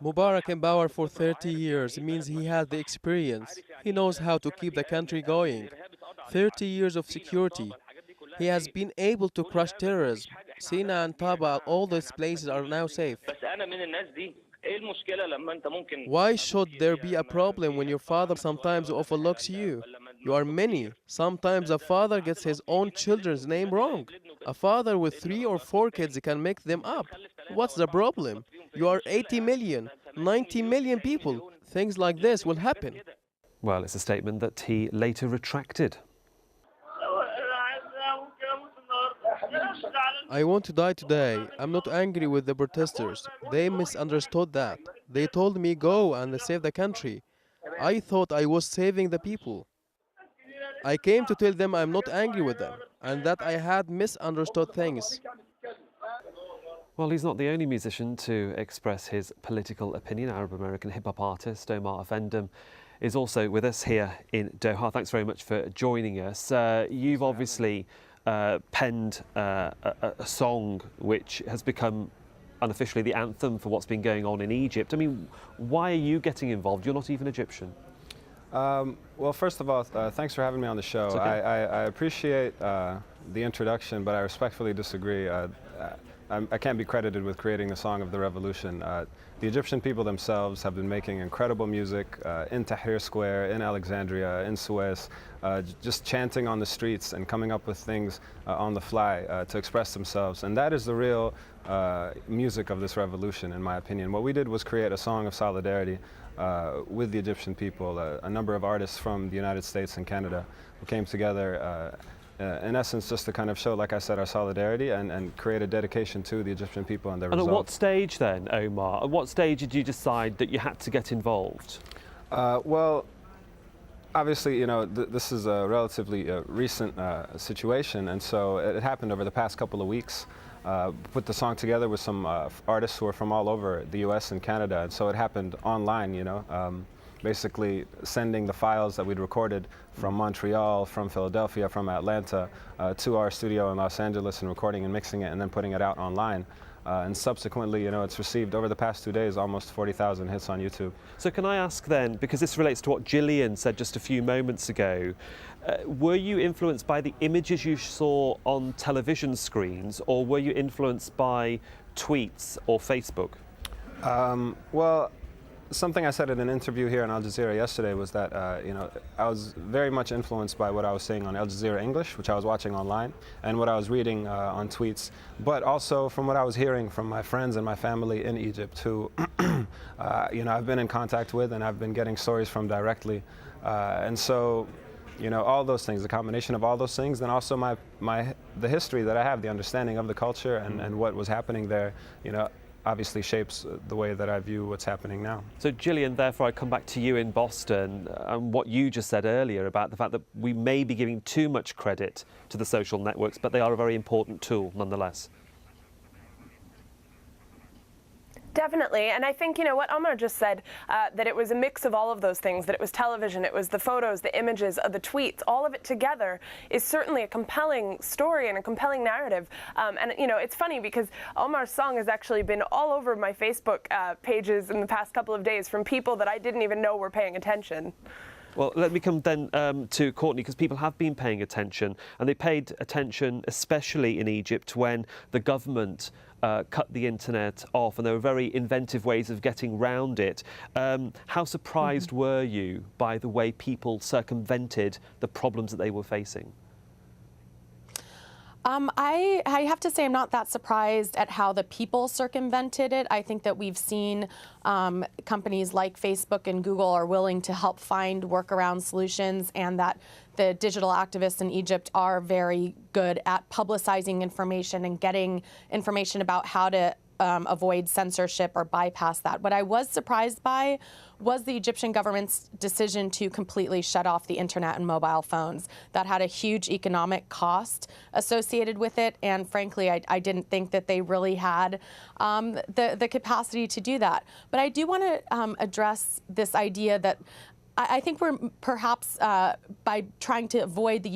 Mubarak in power for 30 years means he has the experience. He knows how to keep the country going. 30 years of security. He has been able to crush terrorism. Sina and Taba, all these places are now safe. Why should there be a problem when your father sometimes overlooks you? You are many. Sometimes a father gets his own children's name wrong. A father with 3 or 4 kids can make them up. What's the problem? You are 80 million, 90 million people. Things like this will happen. Well, it's a statement that he later retracted. I want to die today. I'm not angry with the protesters. They misunderstood that. They told me go and save the country. I thought I was saving the people. I came to tell them I'm not angry with them and that I had misunderstood things. Well, he's not the only musician to express his political opinion. Arab-American hip-hop artist Omar Effendum is also with us here in Doha. Thanks very much for joining us. You've obviously penned a song which has become unofficially the anthem for what's been going on in Egypt. I mean, why are you getting involved? You're not even Egyptian. Well, first of all, thanks for having me on the show. Okay. I appreciate the introduction, but I respectfully disagree. I can't be credited with creating the Song of the Revolution. The Egyptian people themselves have been making incredible music in Tahrir Square, in Alexandria, in Suez, just chanting on the streets and coming up with things on the fly to express themselves. And that is the real music of this revolution, in my opinion. What we did was create a song of solidarity with the Egyptian people. A number of artists from the United States and Canada who came together in essence, just to kind of show, like I said, our solidarity and create a dedication to the Egyptian people and their results. And at what stage then, Omar? At what stage did you decide that you had to get involved? Well, obviously, you know, this is a relatively recent situation, and so it happened over the past couple of weeks. Put the song together with some artists who are from all over the U.S. and Canada, and so it happened online, you know. Basically sending the files that we'd recorded from Montreal, from Philadelphia, from Atlanta to our studio in Los Angeles and recording and mixing it and then putting it out online. And subsequently, you know, it's received over the past 2 days almost 40,000 hits on YouTube. So can I ask then, because this relates to what Gillian said just a few moments ago, were you influenced by the images you saw on television screens, or were you influenced by tweets or Facebook? Well, something I said in an interview here on Al Jazeera yesterday was that, you know, I was very much influenced by what I was seeing on Al Jazeera English, which I was watching online, and what I was reading on tweets, but also from what I was hearing from my friends and my family in Egypt who, you know, I've been in contact with and I've been getting stories from directly. And so, you know, all those things, the combination of all those things, then also the history that I have, the understanding of the culture and what was happening there, you know, obviously shapes the way that I view what's happening now. So Gillian, therefore I come back to you in Boston and what you just said earlier about the fact that we may be giving too much credit to the social networks, but they are a very important tool nonetheless. Definitely, and I think, you know, what Omar just said, that it was a mix of all of those things, that it was television, it was the photos, the images, the tweets, all of it together is certainly a compelling story and a compelling narrative. And, you know, it's funny because Omar's song has actually been all over my Facebook pages in the past couple of days from people that I didn't even know were paying attention. Well, let me come then to Courtney, because people have been paying attention, and they paid attention especially in Egypt when the government cut the internet off, and there were very inventive ways of getting round it. How surprised were you by the way people circumvented the problems that they were facing? I have to say I'm not that surprised at how the people circumvented it. I think that we've seen companies like Facebook and Google are willing to help find workaround solutions, and that the digital activists in Egypt are very good at publicizing information and getting information about how to avoid censorship or bypass that. What I was surprised by was the Egyptian government's decision to completely shut off the internet and mobile phones. That had a huge economic cost associated with it, and frankly, I didn't think that they really had the capacity to do that. But I do want to address this idea that I think we're perhaps, by trying to avoid the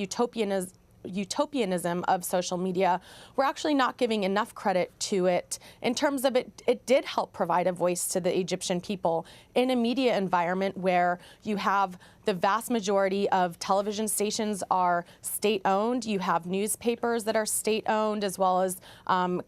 utopianism of social media, we're actually not giving enough credit to it in terms of it did help provide a voice to the Egyptian people in a media environment where you have the vast majority of television stations are state-owned. You have newspapers that are state-owned, as well as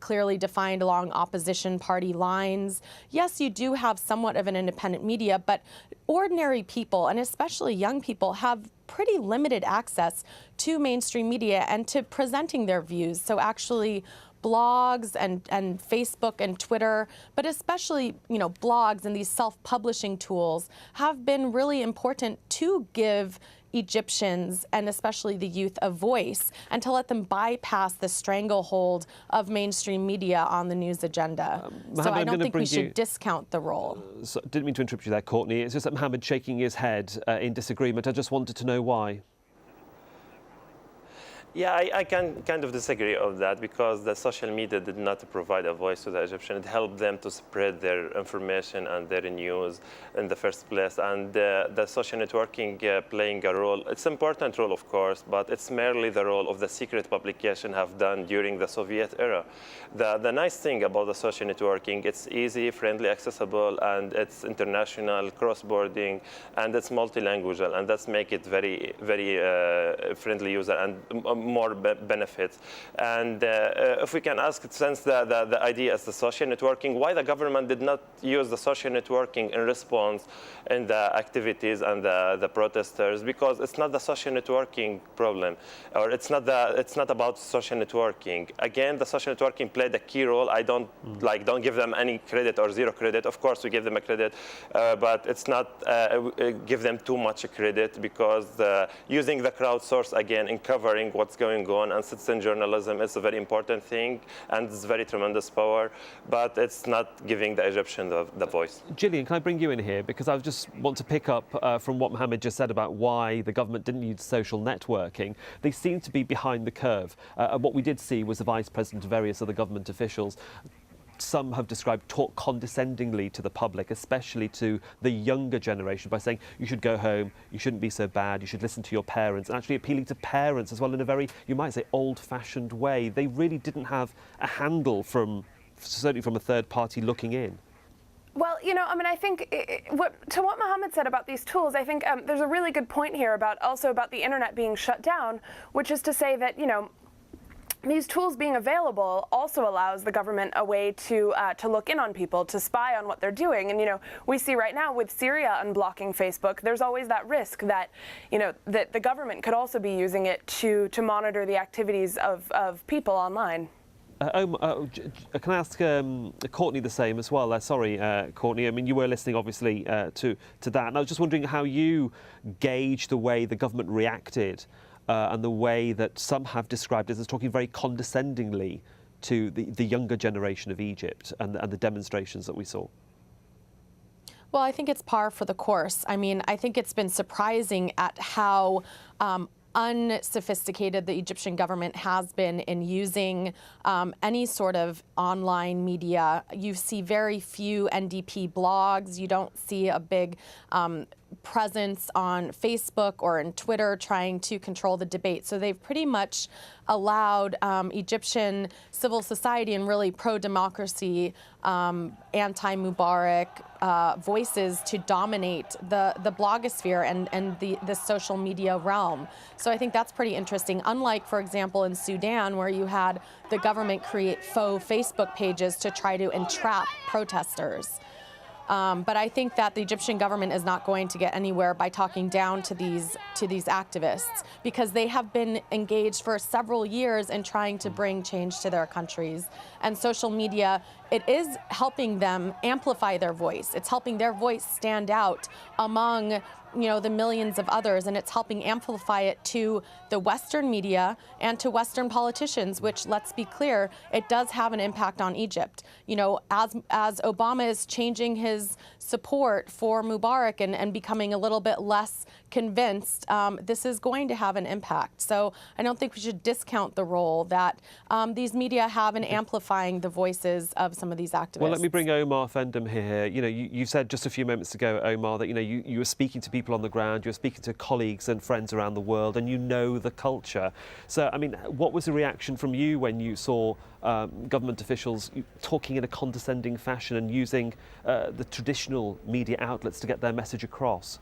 clearly defined along opposition party lines. Yes, you do have somewhat of an independent media, but ordinary people, and especially young people, have pretty limited access to mainstream media and to presenting their views. So actually, blogs and Facebook and Twitter, but especially, blogs and these self-publishing tools have been really important to give Egyptians and especially the youth a voice and to let them bypass the stranglehold of mainstream media on the news agenda. So I don't think we should discount the role. So, didn't mean to interrupt you there, Courtney. It's just that Mohammed shaking his head in disagreement. I just wanted to know why. Yeah, I can kind of disagree on that because the social media did not provide a voice to the Egyptian. It helped them to spread their information and their news in the first place. And the social networking playing a role, it's an important role, of course, but it's merely the role of the secret publication have done during the Soviet era. The nice thing about the social networking, it's easy, friendly, accessible, and it's international, cross-boarding, and it's multilingual, and that's make it very, very friendly user and more benefits. And if we can ask, since the idea is the social networking, why the government did not use the social networking in response in the activities and the protesters? Because it's not the social networking problem, or it's not about social networking. Again, the social networking played a key role. I don't give them any credit or zero credit. Of course, we give them a credit, but it's not give them too much credit because using the crowdsource again in covering what's going on, and citizen journalism is a very important thing and it's very tremendous power, but it's not giving the Egyptian the voice. Gillian, can I bring you in here? Because I just want to pick up from what Mohammed just said about why the government didn't use social networking. They seem to be behind the curve. What we did see was the Vice President and various other government officials. Some have talk condescendingly to the public, especially to the younger generation, by saying you should go home, you shouldn't be so bad, you should listen to your parents, and actually appealing to parents as well in a very, you might say, old-fashioned way. They really didn't have a handle certainly from a third party looking in. Well, I think to what Mohammed said about these tools, I think there's a really good point here about the internet being shut down, which is to say that, these tools being available also allows the government a way to look in on people, to spy on what they're doing. And, we see right now with Syria unblocking Facebook, there's always that risk that, that the government could also be using it to monitor the activities of people online. Can I ask Courtney the same as well? Sorry, Courtney. I mean, you were listening, obviously, to that. And I was just wondering how you gauge the way the government reacted and the way that some have described it as talking very condescendingly to the younger generation of Egypt and the demonstrations that we saw. Well, I think it's par for the course. I mean, I think it's been surprising at how unsophisticated the Egyptian government has been in using any sort of online media. You see very few NDP blogs. You don't see a big presence on Facebook or in Twitter trying to control the debate. So they've pretty much allowed Egyptian civil society and really pro-democracy, anti-Mubarak voices to dominate the blogosphere and the social media realm. So I think that's pretty interesting. Unlike, for example, in Sudan, where you had the government create faux Facebook pages to try to entrap protesters. But I think that the Egyptian government is not going to get anywhere by talking down to these activists, because they have been engaged for several years in trying to bring change to their countries. And social media, it is helping them amplify their voice. It's helping their voice stand out among the millions of others, and it's helping amplify it to the Western media and to Western politicians, which, let's be clear, it does have an impact on Egypt. As Obama is changing his support for Mubarak and becoming a little bit less convinced this is going to have an impact. So I don't think we should discount the role that these media have in amplifying the voices of some of these activists. Well, let me bring Omar Fendam here. You know, you said just a few moments ago, Omar, that you were speaking to people on the ground, you were speaking to colleagues and friends around the world, and you know the culture. So, I mean, what was the reaction from you when you saw government officials talking in a condescending fashion and using the traditional media outlets to get their message across?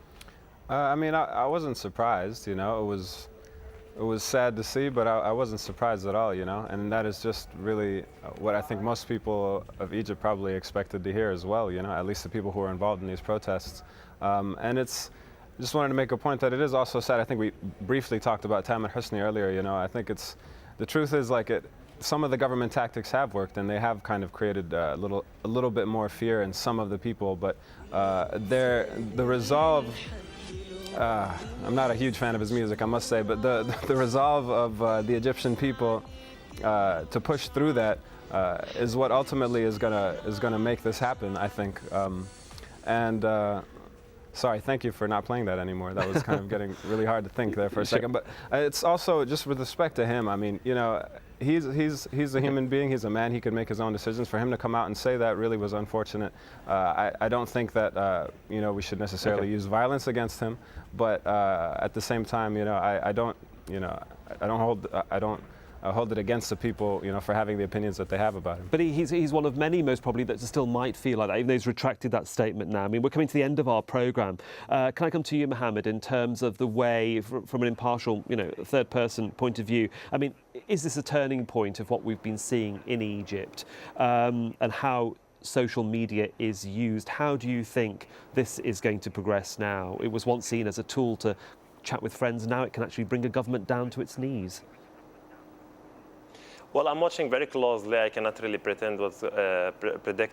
I mean, I wasn't surprised, you know. It was sad to see, but I wasn't surprised at all, you know. And that is just really what I think most people of Egypt probably expected to hear as well, you know, at least the people who were involved in these protests. And just wanted to make a point that it is also sad. I think we briefly talked about Tamer Hosni earlier, you know. I think the truth is, like, some of the government tactics have worked, and they have kind of created a little bit more fear in some of the people, but the resolve. I'm not a huge fan of his music, I must say, but the resolve of the Egyptian people to push through that is what ultimately is gonna make this happen, I think. Sorry, thank you for not playing that anymore. That was kind of getting really hard to think there for a second. But it's also just with respect to him. I mean, you know, he's a human being. He's a man. He could make his own decisions. For him to come out and say that really was unfortunate. I don't think that you know, we should necessarily use violence against him. But at the same time, you know, I don't hold it against the people, you know, for having the opinions that they have about him. But he's one of many, most probably, that still might feel like that, even though he's retracted that statement now. I mean, we're coming to the end of our programme. Can I come to you, Mohammed, in terms of the way, from an impartial, you know, third-person point of view? I mean, is this a turning point of what we've been seeing in Egypt, and how social media is used? How do you think this is going to progress now? It was once seen as a tool to chat with friends. Now it can actually bring a government down to its knees. Well, I'm watching very closely. I cannot really predict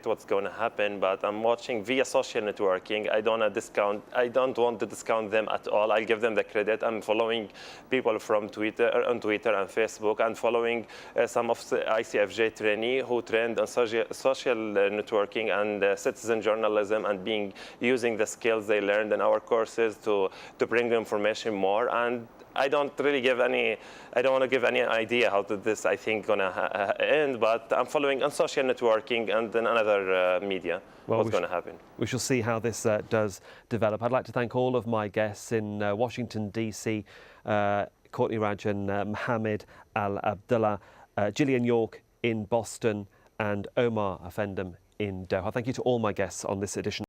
what's going to happen, but I'm watching via social networking. I don't want to discount them at all. I'll give them the credit. I'm following people from Twitter and Facebook, and following some of the ICFJ trainees who trained on social networking and citizen journalism, and using the skills they learned in our courses to bring information more. And I don't want to give any idea how this, I think, gonna end, but I'm following on social networking and then another media what's going to happen. We shall see how this does develop. I'd like to thank all of my guests in Washington, D.C., Courtney Rajan, Mohammed Al-Abdullah, Gillian York in Boston, and Omar Fendam in Doha. Thank you to all my guests on this edition